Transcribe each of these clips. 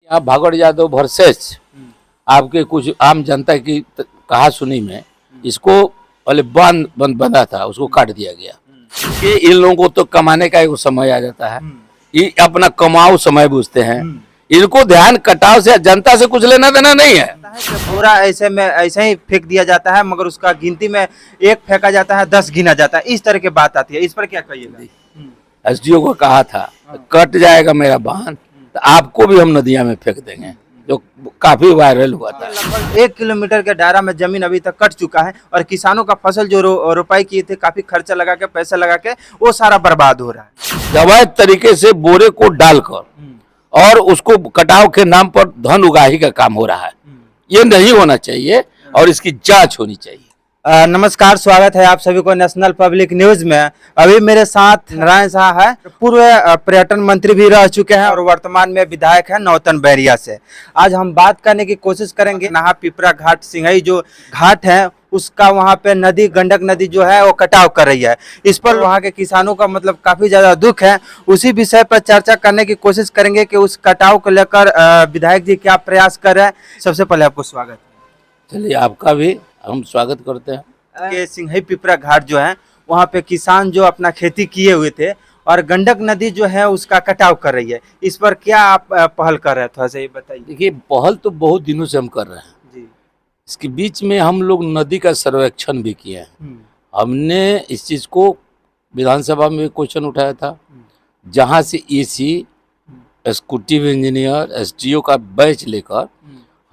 यहाँ भागड़ यादव वर्सेस आपके कुछ आम जनता की कहा सुनी में इसको पहले बंधा था, उसको काट दिया गया कि इन लोगों को तो कमाने का एक समय आ जाता है, ये अपना कमाओ समय बुझते हैं। इनको ध्यान कटाव से जनता से कुछ लेना देना नहीं है। पूरा ऐसे में ऐसे ही फेंक दिया जाता है, मगर उसका गिनती में एक फेंका जाता है 10 गिना जाता है, इस तरह की बात आती है। इस पर क्या कहिएगा? एसडीओ को कहा था कट जाएगा मेरा बांध तो आपको भी हम नदिया में फेंक देंगे, जो काफी वायरल हुआ था। लगभग 1 किलोमीटर के दायरा में जमीन अभी तक कट चुका है और किसानों का फसल जो रोपाई किए थे, काफी खर्चा लगा के पैसा लगा के, वो सारा बर्बाद हो रहा है। अवैध तरीके से बोरे को डालकर और उसको कटाव के नाम पर धन उगाही का काम हो रहा है। ये नहीं होना चाहिए और इसकी जांच होनी चाहिए। नमस्कार, स्वागत है आप सभी को नेशनल पब्लिक न्यूज में। अभी मेरे साथ नारायण शाह है, पूर्व पर्यटन मंत्री भी रह चुके हैं और वर्तमान में विधायक है नौतन बैरिया से। आज हम बात करने की कोशिश करेंगे नहा पिपरा घाट सिंहई जो घाट है उसका, वहाँ पे नदी गंडक नदी जो है वो कटाव कर रही है। इस पर वहाँ के किसानों का मतलब काफी ज्यादा दुख है। उसी विषय पर चर्चा करने की कोशिश करेंगे कि उस कटाव को लेकर विधायक जी क्या प्रयास कर रहे हैं। सबसे पहले आपको स्वागत है। चलिए, आपका भी हम स्वागत करते हैं। कि सिंहई पिपरा घाट जो है वहाँ पे किसान जो अपना खेती किए हुए थे और गंडक नदी जो है उसका कटाव कर रही है, इस पर क्या आप पहल कर रहे हैं, थोड़ा सा ये बताइए। देखिए, पहल तो बहुत दिनों से हम कर रहे हैं जी। इसके बीच में हम लोग नदी का सर्वेक्षण भी किए हैं। हमने इस चीज को विधानसभा में क्वेश्चन उठाया था, जहाँ से एसी, एग्जीक्यूटिव इंजीनियर, एसडीओ का बैच लेकर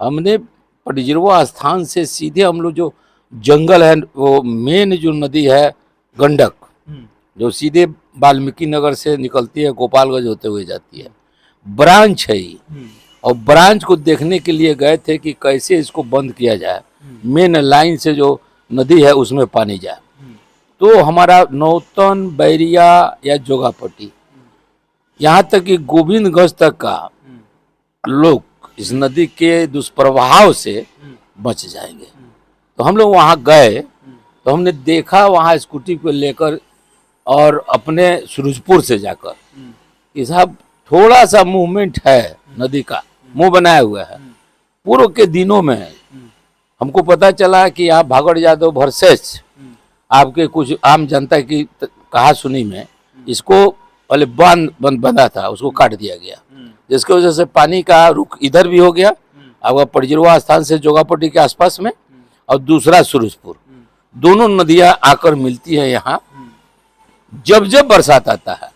हमने पटजिरवा स्थान से सीधे हम लोग जो जंगल है, वो मेन जो नदी है गंडक, जो सीधे वाल्मीकि नगर से निकलती है, गोपालगंज होते हुए जाती है, ब्रांच है ये। और ब्रांच को देखने के लिए गए थे कि कैसे इसको बंद किया जाए, मेन लाइन से जो नदी है उसमें पानी जाए। तो हमारा नौतन, बैरिया या जोगापट्टी, यहाँ तक कि गोविंदगंज तक का लोग इस नदी के दुष्प्रभाव से बच जाएंगे। तो हम लोग वहाँ गए तो हमने देखा वहाँ स्कूटी को लेकर और अपने सूरजपुर से जाकर कि साहब थोड़ा सा मूवमेंट है, नदी का मुंह बनाया हुआ है। पूर्व के दिनों में हमको पता चला कि आप भागड़ यादव वर्सेस आपके कुछ आम जनता की कहा सुनी में इसको पहले बंधा था, उसको काट दिया गया, जिसकी वजह से पानी का रुख इधर भी हो गया आपका पटजिरवा स्थान से जोगापट्टी के आसपास में, और दूसरा सूरजपुर। दोनों नदियां आकर मिलती है यहाँ। जब जब बरसात आता है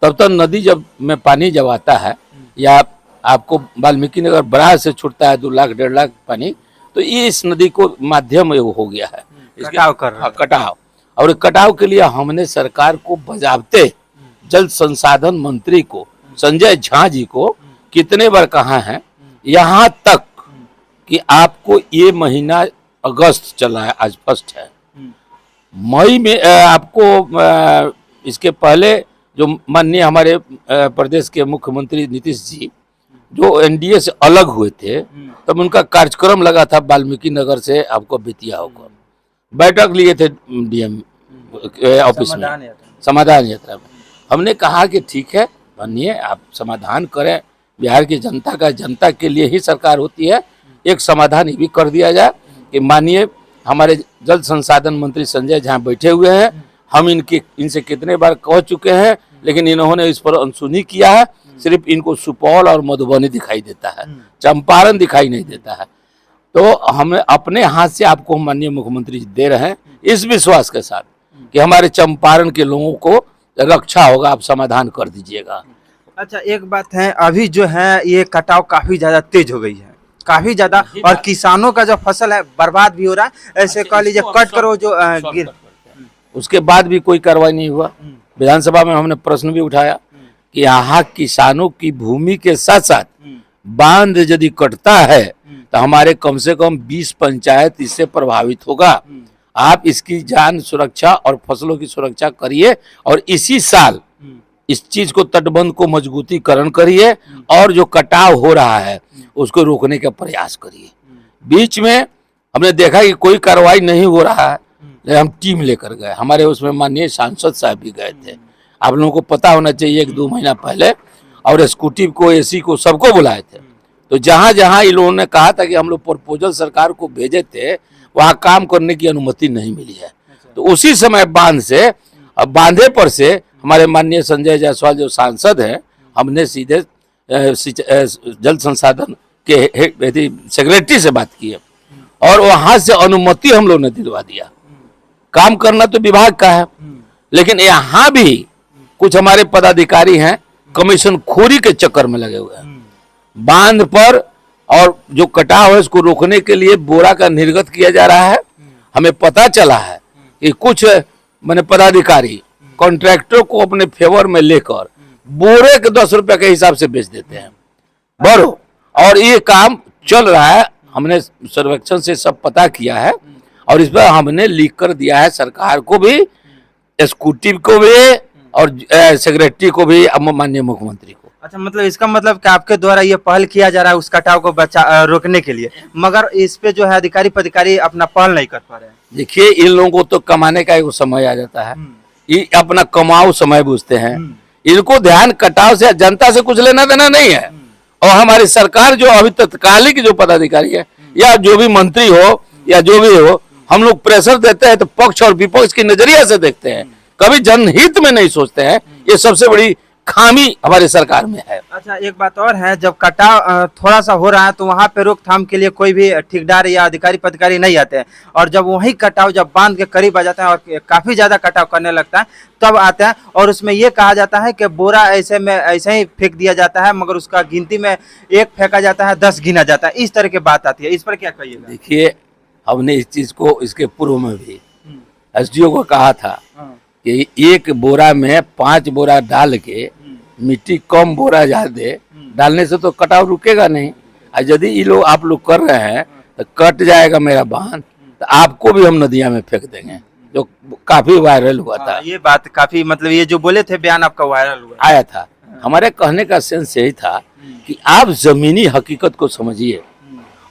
तब तक नदी में पानी जब आता है, या आपको वाल्मीकि नगर बराज से छूटता है 2 लाख 1.5 लाख पानी, तो ये इस नदी को माध्यम हो गया है कटाव कर रहा है। कटाव। और कटाव के लिए हमने सरकार को बजाबते जल संसाधन मंत्री को संजय झा जी को कितने बार कहा है, यहाँ तक कि आपको ये महीना अगस्त चला है, आज 1 है, मई में आपको इसके पहले जो माननीय हमारे प्रदेश के मुख्यमंत्री नीतीश जी जो एनडीए से अलग हुए थे, तब उनका कार्यक्रम लगा था वाल्मीकि नगर से आपको बेतिया होकर, बैठक लिए थे डीएम ऑफिस में, समाधान यात्रा में। हमने कहा कि ठीक है मानिए, आप समाधान करें, बिहार की जनता के लिए ही सरकार होती है। एक समाधान ये भी कर दिया जाए कि मानिए हमारे जल संसाधन मंत्री संजय झा बैठे हुए हैं, हम इनसे कितने बार कह चुके हैं, लेकिन इन्होंने इस पर अनसुनी किया है। सिर्फ इनको सुपौल और मधुबनी दिखाई देता है, चंपारण दिखाई नहीं देता है। तो हमें अपने हाथ से आपको माननीय मुख्यमंत्री जी दे रहे हैं, इस विश्वास के साथ कि हमारे चंपारण के लोगों को रक्षा होगा, आप समाधान कर दीजिएगा। अच्छा, एक बात है, अभी जो है ये कटाव काफी ज्यादा तेज हो गई है, काफी ज्यादा, और किसानों का जो फसल है बर्बाद भी हो रहा है। ऐसे कह लीजिए कट करो जो गिर, उसके बाद भी कोई कार्रवाई नहीं हुआ। विधानसभा में हमने प्रश्न भी उठाया कि यहाँ किसानों की भूमि के साथ साथ बांध यदि कटता है तो हमारे कम से कम 20 पंचायत इससे प्रभावित होगा। आप इसकी जान सुरक्षा और फसलों की सुरक्षा करिए और इसी साल इस चीज को तटबंध को मजबूतीकरण करिए और जो कटाव हो रहा है उसको रोकने का प्रयास करिए। बीच में हमने देखा कि कोई कार्रवाई नहीं हो रहा है, हम टीम लेकर गए, हमारे उसमें माननीय सांसद साहब भी गए थे। आप लोगों को पता होना चाहिए 1-2 महीना पहले, और एग्जीक्यूटिव को, एसी को, सबको बुलाए थे। तो जहां जहां इन लोगों ने कहा था कि हम लोग प्रपोजल सरकार को भेजे थे, वहां काम करने की अनुमति नहीं मिली है। तो उसी समय बांध से, अब बांधे पर से हमारे माननीय संजय जायसवाल जो सांसद हैं, हमने सीधे जल संसाधन के सेक्रेटरी से बात की है और वहां से अनुमति हम लोग ने दिलवा दिया। काम करना तो विभाग का है, लेकिन यहाँ भी कुछ हमारे पदाधिकारी हैं कमीशन खोरी के चक्कर में लगे हुए हैं। बांध पर और जो कटाव है उसको रोकने के लिए बोरा का निर्गत किया जा रहा है। हमें पता चला है कि कुछ मैंने पदाधिकारी कॉन्ट्रैक्टर को अपने फेवर में लेकर बोरे के 10 रुपए के हिसाब से बेच देते हैं बरो, और ये काम चल रहा है। हमने सर्वेक्षण से सब पता किया है और इस पर हमने लिख कर दिया है सरकार को भी, एग्जीक्यूटिव को भी और सेक्रेटरी को भी, माननीय मुख्यमंत्री को। अच्छा, मतलब इसका मतलब कि आपके द्वारा ये पहल किया जा रहा है उस कटाव को रोकने के लिए, मगर इस पे जो है अधिकारी पदाधिकारी अपना पहल नहीं कर पा रहे हैं। देखिए, इन लोगों को तो कमाने का एक समय आ जाता है, ये अपना कमाऊ समय बुझते हैं। इनको ध्यान कटाव से, जनता से कुछ लेना देना नहीं है। और हमारी सरकार जो अभी तत्कालिक जो पदाधिकारी है या जो भी मंत्री हो या जो भी हो, हम लोग प्रेशर देते हैं तो पक्ष और विपक्ष की नजरिया से देखते हैं, कभी जनहित में नहीं सोचते हैं। ये सबसे बड़ी खामी हमारी सरकार में है। अच्छा, एक बात और है, जब कटाव थोड़ा सा हो रहा है तो वहाँ पे रोकथाम के लिए कोई भी ठेकेदार या अधिकारी पदाधिकारी नहीं आते हैं, और जब वही कटाव जब बांध के करीब आ जाता है और काफी ज्यादा कटाव करने लगता है तब आते हैं, और उसमें ये कहा जाता है कि बोरा ऐसे ही फेंक दिया जाता है, मगर उसका गिनती में 1 फेंका जाता है, 10 गिना जाता है, इस तरह की बात आती है। इस पर क्या कहिएगा? देखिए, हमने इस चीज को इसके पूर्व में भी एसडीओ को कहा था कि 1 बोरा में 5 बोरा डाल के मिट्टी कम बोरा ज्यादा डालने से तो कटाव रुकेगा नहीं। और यदि ये लोग आप लोग कर रहे हैं तो कट जाएगा मेरा बांध, तो आपको भी हम नदिया में फेंक देंगे, जो काफी वायरल हुआ था। ये बात काफी, मतलब ये जो बोले थे बयान आपका वायरल हुआ आया था। हमारे कहने का सेंस यही था कि आप जमीनी हकीकत को समझिए,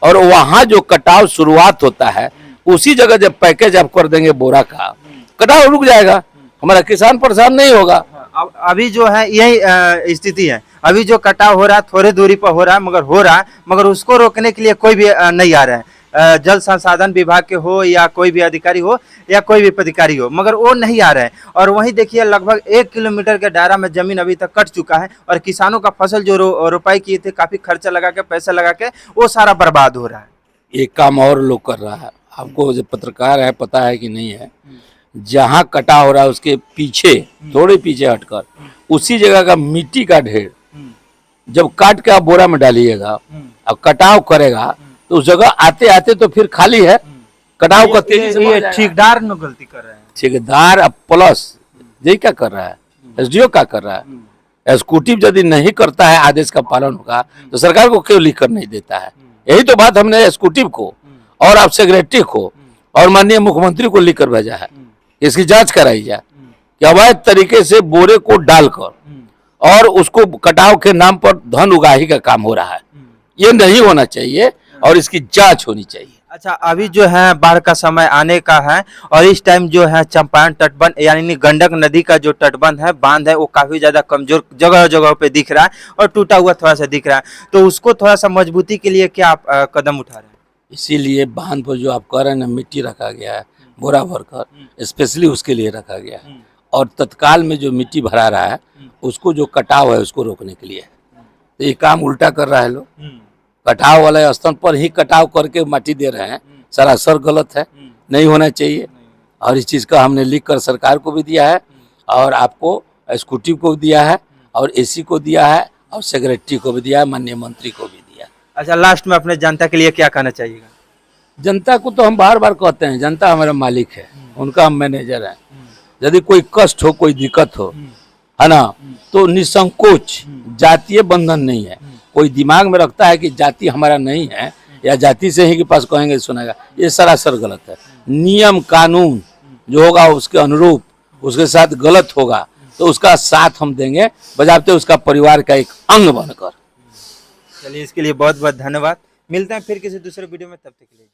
और वहाँ जो कटाव शुरुआत होता है उसी जगह जब पैकेज आप कर देंगे बोरा का, कटाव रुक जाएगा, हमारा किसान परेशान नहीं होगा। अभी जो है यही स्थिति है, अभी जो कटाव हो रहा है थोड़े दूरी पर हो रहा है, मगर उसको रोकने के लिए कोई भी नहीं आ रहा है। जल संसाधन विभाग के हो या कोई भी अधिकारी हो या कोई भी पदाधिकारी हो, मगर वो नहीं आ रहे हैं। और वहीं देखिए, लगभग 1 किलोमीटर के दायरा में जमीन अभी तक कट चुका है, और किसानों का फसल जो रोपाई किए थे, काफी खर्चा लगा के, पैसा लगा के, वो सारा बर्बाद हो रहा है। एक काम और लोग कर रहा है, आपको जो पत्रकार है पता है कि नहीं है, जहाँ कटा हो रहा है उसके पीछे, थोड़े पीछे हटकर, उसी जगह का मिट्टी का ढेर जब काट के आप बोरा में डालिएगा और कटाव करेगा तो उस जगह आते आते तो फिर खाली है, कटाव का तेजी से बढ़ जाएगा। ठेकेदार में गलती कर रहे हैं, ठेकेदार अब प्लस यही क्या कर रहा है, एसडीओ क्या कर रहा है। एग्जीक्यूटिव यदि नहीं करता है, आदेश का पालन होगा तो सरकार को क्यों लिख कर नहीं देता है। यही तो बात हमने एग्जीक्यूटिव को और आप सेक्रेटरी को और माननीय मुख्यमंत्री को लिख कर भेजा है, इसकी जांच कराई जाए कि अवैध तरीके से बोरे को डालकर और उसको कटाव के नाम पर धन उगाही का काम हो रहा है। ये नहीं होना चाहिए और इसकी जांच होनी चाहिए। अच्छा, अभी जो है बाढ़ का समय आने का है, और इस टाइम जो है चंपारण तटबंध यानी गंडक नदी का जो तटबंध है, बांध है, वो काफी ज्यादा कमजोर जगह जगह पे दिख रहा है और टूटा हुआ थोड़ा सा दिख रहा है। तो उसको थोड़ा सा मजबूती के लिए क्या आप कदम उठा रहे हैं? इसीलिए बांध पर जो आप कह रहे हैं ना, मिट्टी रखा गया है बोरा भरकर, स्पेशली उसके लिए रखा गया है। और तत्काल में जो मिट्टी भरा रहा है उसको, जो कटाव है उसको रोकने के लिए। तो ये काम उल्टा कर रहा है लोग, कटाव वाले स्थल पर ही कटाव करके माटी दे रहे हैं, सरासर गलत है, नहीं होना चाहिए। और इस चीज़ का हमने लिख कर सरकार को भी दिया है और आपको एग्जीक्यूटिव को दिया है और एसी को दिया है और सेक्रेटरी को भी दिया है, माननीय मंत्री को भी दिया। अच्छा, लास्ट में अपने जनता के लिए क्या कहना चाहिएगा? जनता को तो हम बार बार कहते हैं, जनता हमारा मालिक है, उनका हम मैनेजर हैं। यदि कोई कष्ट हो, कोई दिक्कत हो, है ना, तो निसंकोच, जातीय बंधन नहीं है। कोई दिमाग में रखता है कि जाति हमारा नहीं है या जाति से ही के पास कहेंगे सुनेगा, ये सरासर गलत है। नियम कानून जो होगा उसके अनुरूप, उसके साथ गलत होगा तो उसका साथ हम देंगे, बजाते उसका परिवार का एक अंग बनकर। चलिए, इसके लिए बहुत बहुत धन्यवाद। मिलते हैं फिर किसी दूसरे वीडियो में, तब तक के लिए।